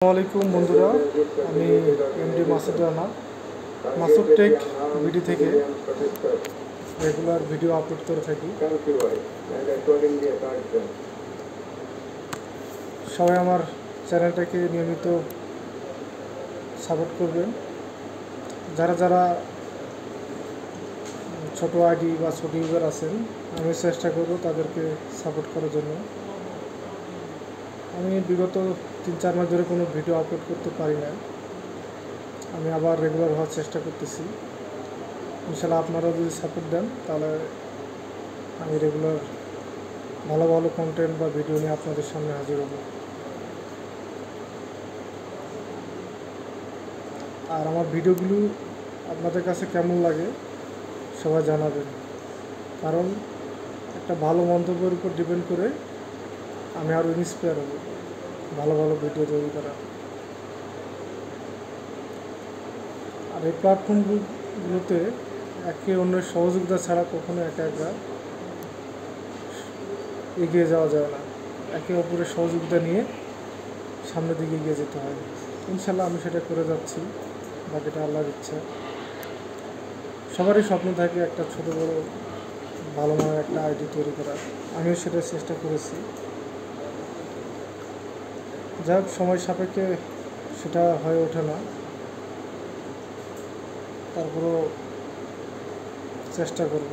আসসালামাইকুম বন্ধুরা, আমি এমডি মাসুদ রানা মাসুদ টেক ভিডি থেকে রেগুলার ভিডিও আপলোড করে থাকি। সবাই আমার চ্যানেলটাকে নিয়মিত সাপোর্ট করবেন। যারা যারা ছোট আইডি বা ছোট ইউজার আছেন, আমি চেষ্টা করব তাদেরকে সাপোর্ট করার জন্য। আমি বিগত 3-4 মাস ধরে কোনো ভিডিও আপলোড করতে পারি না। আমি আবার রেগুলার হওয়ার চেষ্টা করতেছি। ইনশাআল্লাহ আপনারা যদি সাপোর্ট দেন তাহলে আমি রেগুলার ভালো ভালো কন্টেন্ট বা ভিডিও নিয়ে আপনাদের সামনে হাজির হব। আর আমার ভিডিওগুলো আপনাদের কাছে কেমন লাগে সবাই জানাবেন, কারণ একটা ভালো মন্তব্যের উপর ডিপেন্ড করে আমি আরও ইন্সপায়ার হব ভালো ভালো ভিডিও তৈরি করা। আর এই প্ল্যাটফর্মগুলোতে একে অন্যের সহযোগিতা ছাড়া কখনো একা একা এগিয়ে যাওয়া যায় না। একে অপরের সহযোগিতা নিয়ে সামনের দিকে এগিয়ে যেতে হয়। ইনশাল্লাহ আমি সেটা করে যাচ্ছি, বাকিটা আল্লাহর ইচ্ছা। সবারই স্বপ্ন থাকে একটা ছোট বড় ভালো মানের একটা আইডি তৈরি করার, আমিও সেটা চেষ্টা করেছি। যাই হোক, সময় সাপেক্ষে সেটা হয়ে ওঠে না, তারপরও চেষ্টা করব।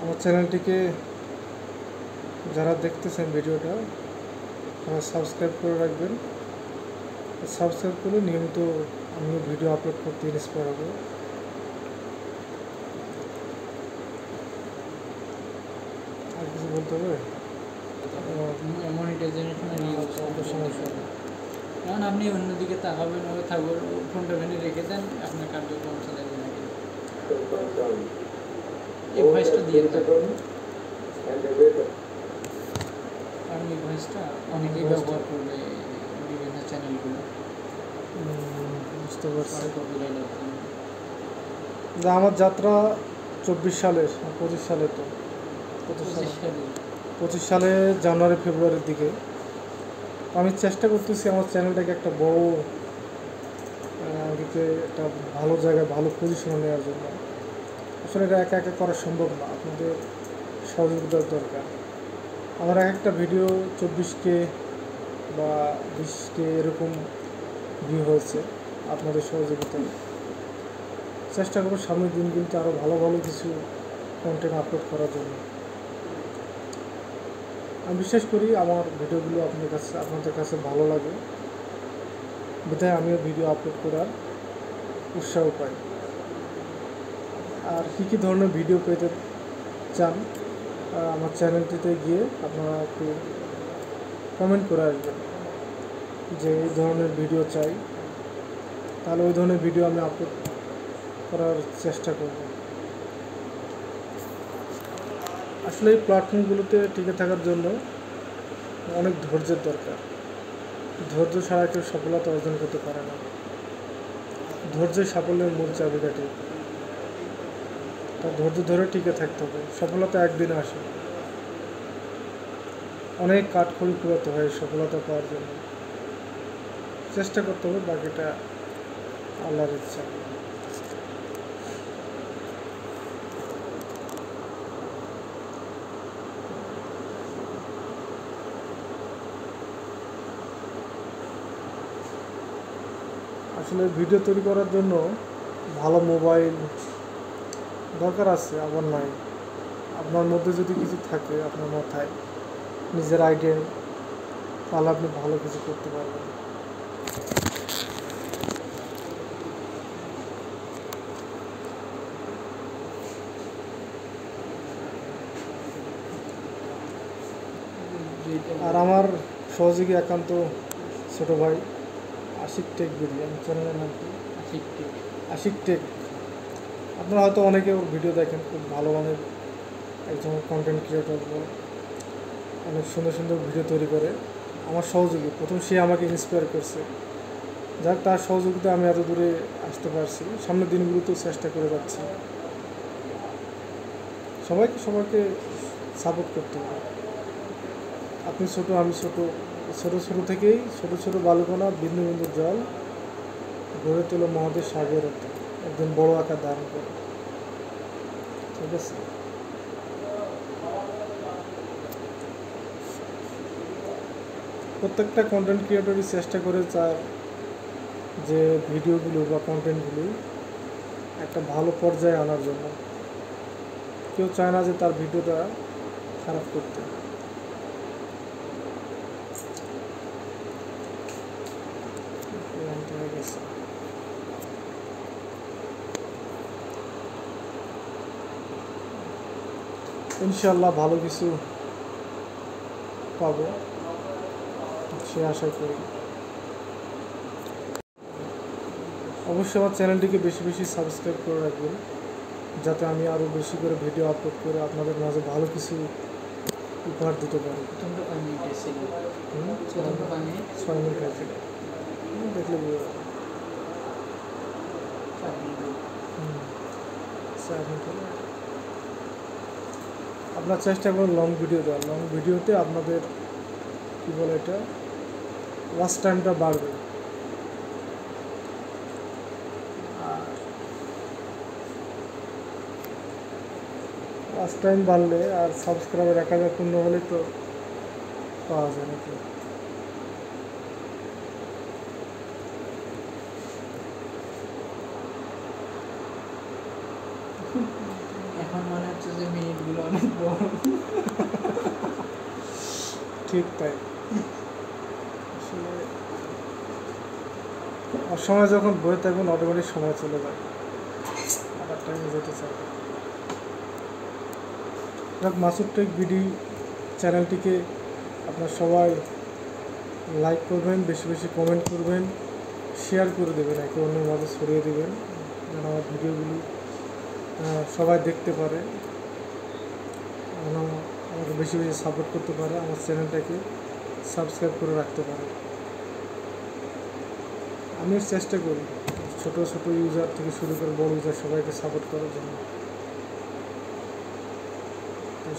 আমার চ্যানেলটিকে যারা দেখতেছেন ভিডিওটা, তারা সাবস্ক্রাইব করে রাখবেন। সাবস্ক্রাইব করে নিয়মিত আমি ভিডিও আপলোড করতে ইন্সপায়ার হব। আর কিছু বলতে হবে? সমস্যা নেই, কারণ আপনি অন্যদিকে তাকাবেন ও থাকবেন, ফোনটা ভেঙে রেখে দেন, আপনার কার্যক্রম চালাই দেন। এই ভয়েসটা দিয়ে দেন, কারণ এই ভয়েসটা অনেকেই ব্যবহার করবে বিভিন্ন চ্যানেলগুলো। বুঝতে পারছি। আমার যাত্রা 24 সালের 25 সালে, তো 25 সালে জানুয়ারি ফেব্রুয়ারির দিকে আমি চেষ্টা করতেছি আমার চ্যানেলটাকে একটা বড় দিকে একটা ভালো জায়গায় ভালো পজিশনে নেওয়ার জন্য। আসলে এটা একা একা করা সম্ভব না, আপনাদের সহযোগিতার দরকার। আমার একটা ভিডিও 24K বা 20K এরকম ভিউ হয়েছে আপনাদের সহযোগিতায়। চেষ্টা করব সামনের দিনগুলোতে আরও ভালো ভালো কিছু কন্টেন্ট আপলোড করার জন্য। আমি বিশ্বাস করি আমার ভিডিওগুলো আপনাদের কাছে ভালো লাগে, বিধায় আমিও ভিডিও আপলোড করার উৎসাহ পাই। আর কী ধরনের ভিডিও পেতে চান আমার চ্যানেলটিতে গিয়ে আপনারা একটু কমেন্ট করে আসবেন যে এই ধরনের ভিডিও চাই, তাহলে ওই ধরনের ভিডিও আমি আপলোড করার চেষ্টা করব। আসলে এই প্ল্যাটফর্মগুলোতে টিকে থাকার জন্য অনেক ধৈর্যের দরকার। ধৈর্য ছাড়া কেউ সফলতা অর্জন করতে পারে না। ধৈর্যই সাফল্যের মূল চাবিকাঠি। তার ধৈর্য ধরে টিকে থাকতে হবে। সফলতা একদিনে আসে, অনেক কাঠখড়ি পোড়াতে হয় সফলতা পাওয়ার জন্য। চেষ্টা করতে হবে, বাকিটা আল্লাহর ইচ্ছা। আসলে ভিডিও তৈরি করার জন্য ভালো মোবাইল দরকার আছে, আবার নাই। আপনার মধ্যে যদি কিছু থাকে আপনার মাথায় নিজের আইডিয়া, তাহলে আপনি ভালো কিছু করতে পারবেন। আর আমার সহযোগী একান্ত ছোট ভাই আশিক টেক ভিডিও, আমি চ্যানেলের নাম কি আশিক টেক। আপনারা হয়তো অনেকে ওর ভিডিও দেখেন, খুব ভালো মানের একজন কন্টেন্ট ক্রিয়েটর, অনেক সুন্দর সুন্দর ভিডিও তৈরি করে। আমার সহযোগী, প্রথম সে আমাকে ইন্সপায়ার করছে। যাক, তার সহযোগিতা আমি এত দূরে আসতে পারছি। সামনের দিনগুলোতেও চেষ্টা করে যাচ্ছি। সবাইকে সাপোর্ট করতে হবে। আপনি ছোট, আমি ছোট, ছোট ছোট থেকেই ছোট ছোট বালুকণা বিন্দু বিন্দু জল গড়ে তোলে মহাদেশ সাগর একদিন বড় আকার ধারণ করে। ঠিক আছে, প্রত্যেকটা কন্টেন্ট ক্রিয়েটরই চেষ্টা করে তার যে ভিডিওগুলো বা কন্টেন্টগুলো একটা ভালো পর্যায়ে আনার জন্য। কেউ চায় না যে তার ভিডিওটা খারাপ করতে। হয়ে গেছে। ইনশাল্লাহ ভালো কিছু পাবো সে আশা করি। অবশ্যই আমার চ্যানেলটিকে বেশি বেশি সাবস্ক্রাইব করে রাখবেন, যাতে আমি আরও বেশি করে ভিডিও আপলোড করে আপনাদের মাঝে ভালো কিছু উপহার দিতে পারি। 6 মিনিট হয়েছে, দেখলে বুঝতে পারবেন। আপনার চেষ্টা করুন লং ভিডিও দেওয়ার। লং ভিডিওতে আপনাদের কী বলে এটা, ওয়াচ টাইমটা বাড়বে। ওয়াচ টাইম বাড়লে আর সাবস্ক্রাইবার 1000 পূর্ণ হলে তো পাওয়া যায় নাকি। এখন মনে হচ্ছে যে মিনিটগুলো অনেক বড়। ঠিক তাই, আসলে অসময় যখন বয়ে থাকবেন অটোমেটিক সময় চলে যায়, আবার টাইমে যেতে চাই। মাসুদ টেক বিডি চ্যানেলটিকে আপনার সবাই লাইক করবেন, বেশি বেশি কমেন্ট করবেন, শেয়ার করে দেবেন, একে অন্যের মাঝে ছড়িয়ে দেবেন, যেন আমার ভিডিওগুলি সবাই দেখতে পারে, যেন আমাকে বেশি বেশি সাপোর্ট করতে পারে, আমার চ্যানেলটাকে সাবস্ক্রাইব করে রাখতে পারে। আমি চেষ্টা করি ছোটো ছোটো ইউজার থেকে শুরু করে বড় ইউজার সবাইকে সাপোর্ট করার জন্য।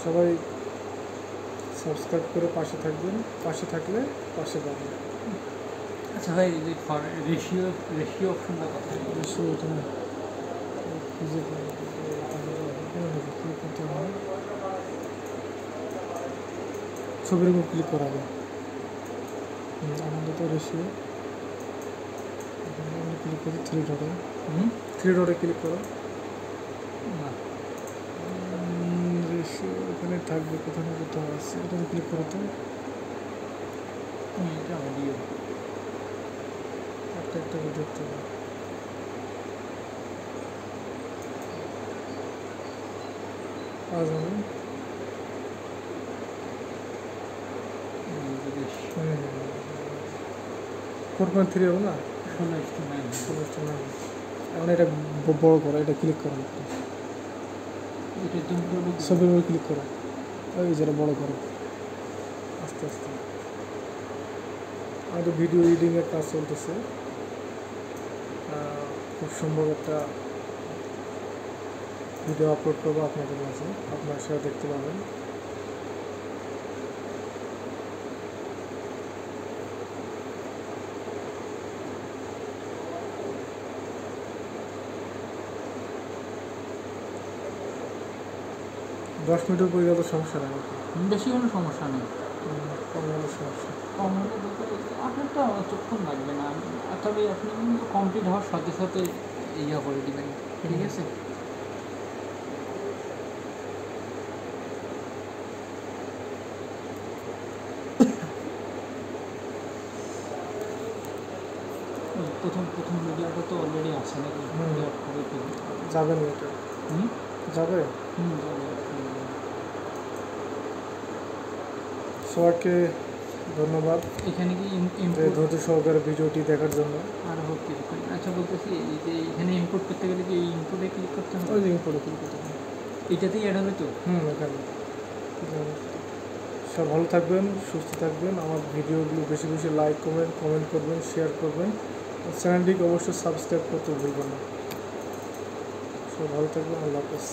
সবাই সাবস্ক্রাইব করে পাশে থাকবেন, পাশে থাকলে পাশে পাবেন। আচ্ছা ভাই, রেশিও অপশনটা কথা রেশিও এটা খুঁজে ক্লিক করতে হবে, ছবির উপর ক্লিক করা হবে। আনন্দিত রেশিও ক্লিক করে থ্রি ডটে ক্লিক করো। রেশিও এখানে থাকবে, কোথাও না কোথাও আছে, এটাতে ক্লিক করো। তো এটা অডিও, একটা একটা করে দেখতে হবে। পাওয়া যাবে। 4.3 হবে না, 16:9। এখন এটা বড় করো, এটা ক্লিক করো, ছবির উপর ক্লিক করো, ওই যেটা বড় করো আস্তে আস্তে। আমাদের ভিডিও এডিটিংয়ের কাজ চলতেছে, খুব সম্ভব একটা ভিডিও আপলোড করবো আপনাদের মাঝে, আপনারা সেটা দেখতে পাবেন। দশ মিনিটের পরে যত সমস্যা নেই, বেশি কোনো সমস্যা নেই, কম হলে সমস্যা। কম হলে আপনার তো অতক্ষণ লাগবে না, তবে আপনি কিন্তু কমপ্লিট হওয়ার সাথে সাথে ইয়ে করে দেবেন, ঠিক আছে। প্রথম ভিডিওটা তো অলরেডি আছে নাকি, যাবে না এটা, যাবে। সবাইকে ধন্যবাদ এখানে কি ধৈর্য সহকারে ভিডিওটি দেখার জন্য। আর হোক কিছুক্ষণ। আচ্ছা বলতেছি, এই যে এখানে ইম্পোর্ট করতে গেলে কি ইম্পোর্টে ক্লিক করতে হবে? ওই যে ইম্পোর্টে ক্লিক করতে হবে, এটাতেই অ্যাড হবে তো? এখানে। সব ভালো থাকবেন, সুস্থ থাকবেন, আমার ভিডিওগুলো বেশি বেশি লাইক কমেন্ট করবেন, শেয়ার করবেন, চ্যানেলটিকে অবশ্যই সাবস্ক্রাইব করতে ভুলবেন না। সব ভালো থাকবেন, আল্লাহ হাফেজ।